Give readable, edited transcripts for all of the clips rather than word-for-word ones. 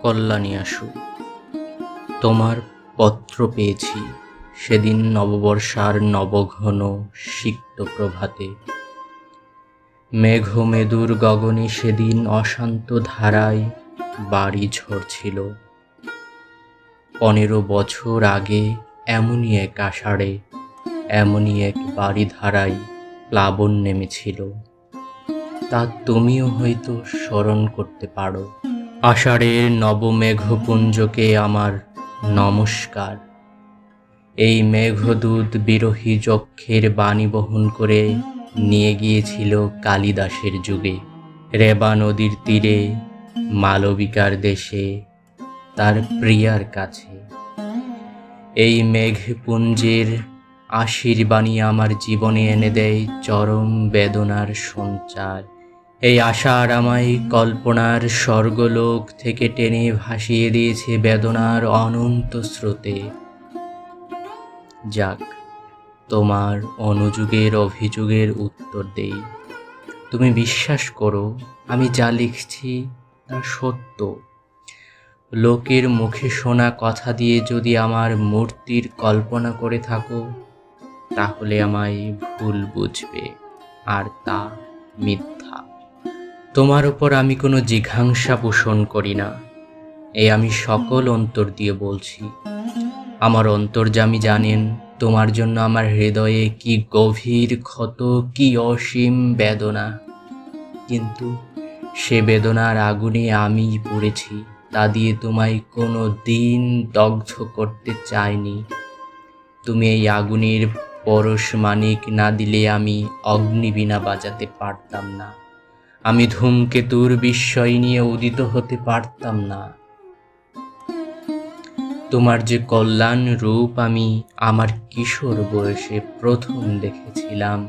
কল্যাণী আসু, তোমার পত্র পেয়েছি সেদিন নববর্ষার নবঘন সিক্ত প্রভাতে। মেঘমেদুর গগনে সেদিন অশান্ত ধারায় বাড়ি ঝরছিল। 15 বছর আগে এমনই এক আষাঢ়ে এমনই এক বাড়ি ধারায় প্লাবন নেমেছিল। তা তুমিও হয়তো স্মরণ করতে পারো। আষাঢ়ের নবমেঘপুঞ্জকে আমার নমস্কার। এই মেঘদূত বিরহী যক্ষের বাণী বহন করে নিয়ে গিয়েছিল কালিদাসের যুগে, রেবা নদীর তীরে, মালবিকার দেশে, তার প্রিয়ার কাছে। এই মেঘপুঞ্জের আশীর্বাণী আমার জীবনে এনে দেয় চরম বেদনার সঞ্চার। এই আশার আমায় কল্পনার স্বর্গলোক থেকে টেনে ভাসিয়ে দিয়েছে বেদনার অনন্ত স্রোতে। যাক, তোমার অনুযোগের অভিযোগের উত্তর দেই। তুমি বিশ্বাস করো, আমি যা লিখছি তা সত্য। লোকের মুখে শোনা কথা দিয়ে যদি আমার মূর্তির কল্পনা করে থাকো, তাহলে আমায় ভুল বুঝবে, আর তা মিথ্যা। তোমার উপর আমি কোনো জিঘাংসা পোষণ করি না, এই আমি সকল অন্তর দিয়ে বলছি। আমার অন্তর্যামী জানেন তোমার জন্য আমার হৃদয়ে কি গভীর ক্ষত, কি অসীম বেদনা। কিন্তু সে বেদনার আগুনে আমি পড়েছি, তা দিয়ে তোমায় কোনো দিন দগ্ধ করতে চাইনি। তুমি এই আগুনের পরশমানিক না দিলে আমি অগ্নিবীণা বাজাতে পারতাম না, আমি ধূমকেতুর বিস্ময় নিয়ে উদিত হতে পারতাম না। তোমার যে কল্যাণ রূপ আমি আমার কিশোর বয়সে প্রথম দেখেছিলাম,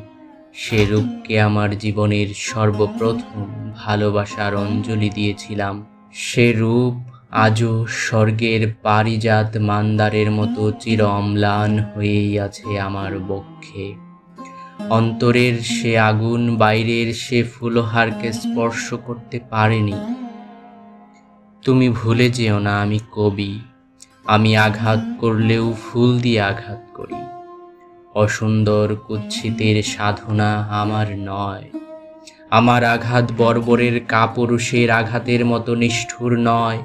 সে রূপকে আমার জীবনের সর্বপ্রথম ভালোবাসার অঞ্জলি দিয়েছিলাম। সে রূপ আজও স্বর্গের পারিজাত মান্দারের মতো চির অম্লান হয়েই আছে আমার বক্ষে। অন্তরের সে আগুন বাইরের সে ফুলহারকে স্পর্শ করতে পারেনি। তুমি ভুলে যেও না, আমি কবি। আমি আঘাত করলেও ফুল দিয়ে আঘাত করি। অসুন্দর কুৎসিতের সাধনা আমার নয়। আমার আঘাত বর্বরের কাপুরুষের আঘাতের মতো নিষ্ঠুর নয়।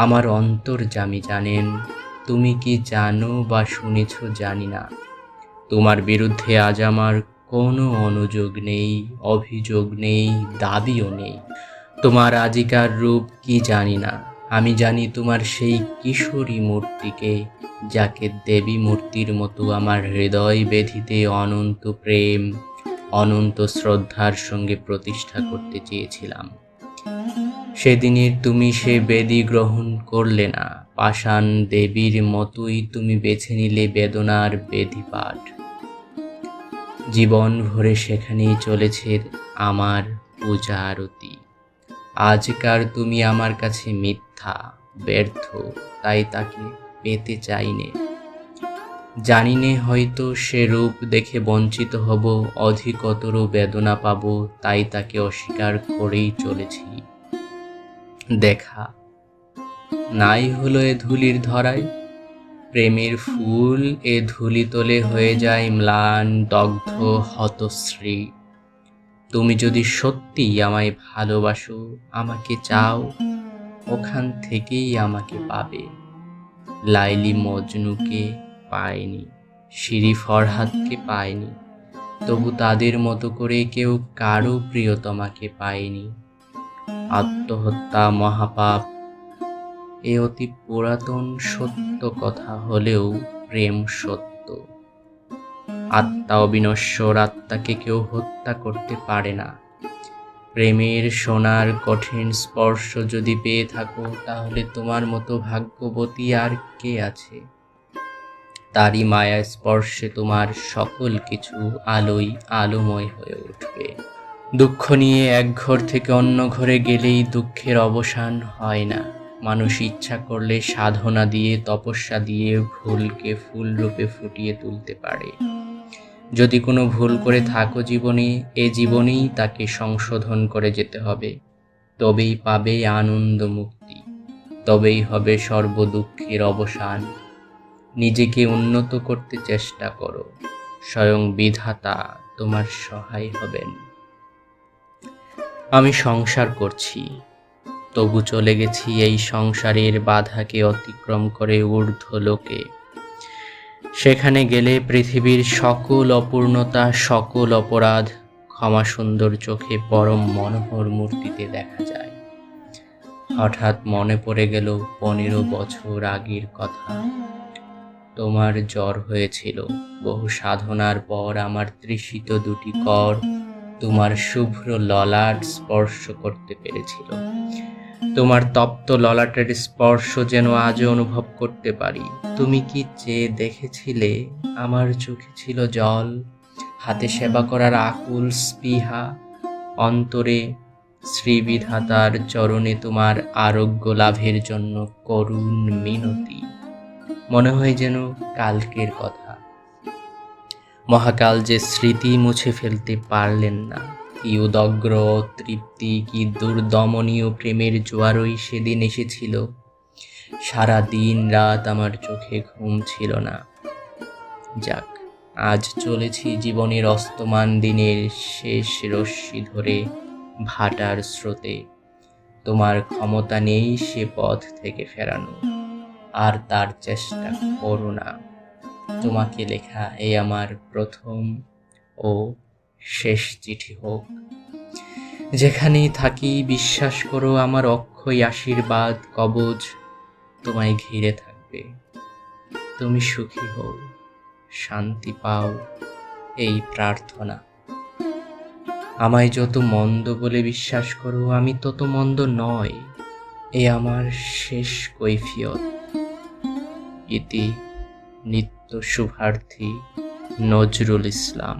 আমার অন্তর্যামী জানেন, তুমি কি জানো বা শুনেছ জানি না, তোমার বিরুদ্ধে আজ আমার কোনো অনুযোগ নেই, অভিযোগ নেই, দাবিও নেই। তোমার আজিকার রূপ কি জানি না, আমি জানি তোমার সেই কিশোরী মূর্তিকে, যাকে দেবী মূর্তির মতো আমার হৃদয় বেধিতে অনন্ত প্রেম, অনন্ত শ্রদ্ধার সঙ্গে প্রতিষ্ঠা করতে চেয়েছিলাম। সেদিনের তুমি সে বেদী গ্রহণ করলে না, পাষাণ দেবীর মতোই তুমি বেছে নিলে বেদনার বেদীপাঠ। জীবন ভরে সেখানেই চলেছে আমার পূজা আরতি। আজকার তুমি আমার কাছে মিথ্যা, ব্যর্থ, তাই তাকে পেতে চাইনে। জানিনে হয়তো সে রূপ দেখে বঞ্চিত হব, অধিকতর বেদনা পাব, তাই তাকে অস্বীকার করেই চলেছি। দেখা নাই হলো এ ধুলির ধরায়, প্রেমের ফুল এ ধুলি তোলে হয়ে যায় ম্লান, দগ্ধ, হতশ্রী। তুমি যদি সত্যিই আমায় ভালোবাসো, আমাকে চাও, ওখান থেকেই আমাকে পাবে। লাইলি মজনুকে পায়নি, শিরি ফরহাদকে পায়নি, তবু তাদের মতো করে কেউ কারো প্রিয়তমাকে পায়নি। আত্মহত্যা মহাপাপ, এ অতি পুরাতন সত্য কথা হলেও প্রেম সত্য। আত্মা অবিনশ্বর, আত্মাকে কেউ হত্যা করতে পারে না। প্রেমের সোনার কঠিন স্পর্শ যদি পেয়ে থাকো, তাহলে তোমার মতো ভাগ্যবতী আর কে আছে? তারই মায়া স্পর্শে তোমার সকল কিছু আলোয় আলোময় হয়ে উঠবে। দুঃখ নিয়ে এক ঘর থেকে অন্য ঘরে গেলেই দুঃখের অবসান হয় না। মানুষ ইচ্ছা করলে সাধনা দিয়ে, তপস্যা দিয়ে ভুলকে ফুল রূপে ফুটিয়ে তুলতে পারে। যদি কোনো ভুল করে থাকো জীবনে, এ জীবনেই তাকে সংশোধন করে যেতে হবে। তবেই পাবে আনন্দ মুক্তি, তবেই হবে সর্বদুঃখের অবসান। নিজেকে উন্নত করতে চেষ্টা করো, স্বয়ং বিধাতা তোমার সহায় হবেন। আমি সংসার করছি, তবু চলে গেছি এই সংসারের বাধাকে অতিক্রম করে ঊর্ধ্ব লোকে। সেখানে গেলে পৃথিবীর সকল অপূর্ণতা, সকল অপরাধ ক্ষমা সুন্দর চোখে পরম মনোহর মূর্তিতে দেখা যায়। হঠাৎ মনে পড়ে গেল 15 বছর আগের কথা। তোমার জ্বর হয়েছিল, বহু সাধনার পর আমার তৃষিত দুটি কর তোমার শুভ্র ললাট স্পর্শ করতে পেরেছিল। তোমার তপ্ত ললাটের স্পর্শ যেন আজও অনুভব করতে পারি। তুমি কি চেয়ে দেখেছিলে? আমার চোখে ছিল জল, হাতে সেবা করার আকুল স্পৃহা, অন্তরে শ্রীবিধাতার চরণে তোমার আরোগ্য লাভের জন্য করুণ মিনতি। মনে হয় যেন কালকের কথা। মহাকাল যে স্মৃতি মুছে ফেলতে পারলেন না। কি উদগ্র তৃপ্তি, কি দুর্দমনীয় প্রেমের জোয়ারই সেদিন এসেছিল। সারা দিন রাত আমার চোখে ঘুম ছিল না। যাক, আজ চলেছি জীবনের অস্তমান দিনের শেষ রশ্মি ধরে ভাটার স্রোতে। তোমার ক্ষমতা নেই সে পথ থেকে ফেরানো, আর তার চেষ্টা করো না। তোমাকে লেখা এই আমার প্রথম ও শেষ চিঠি হোক। যেখানেই থাকি বিশ্বাস করো আমার অক্ষয় আশীর্বাদ কবচ তোমায় ঘিরে থাকবে। তুমি সুখী হও, শান্তি পাও, এই প্রার্থনা। আমায় যত মন্দ বলে বিশ্বাস করো, আমি তত মন্দ নয়, এ আমার শেষ কৈফিয়ত। ইতি নিত্য শুভার্থী নজরুল ইসলাম।